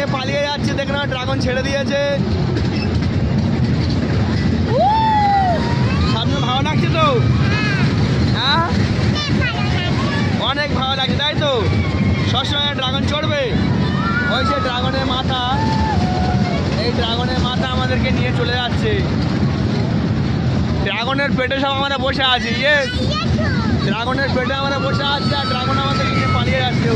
নিয়ে পালিয়ে যাচ্ছে, দেখে না ড্রাগন ছেড়ে দিয়েছে। সামনে ভালো লাগছে তো? হ্যাঁ, অনেক ভালো লাগছে তাই তো? সবসময় ড্রাগন চড়বে। ওই যে ড্রাগনের মাথা, এই ড্রাগনের মাথা আমাদেরকে নিয়ে চলে যাচ্ছে। ড্রাগনের পেটে সব আমরা বসে আছি। ইয়েস, ড্রাগনের পেটে আমরা বসে আছি আর ড্রাগন আমাদেরকে নিয়ে পালিয়ে যাচ্ছে।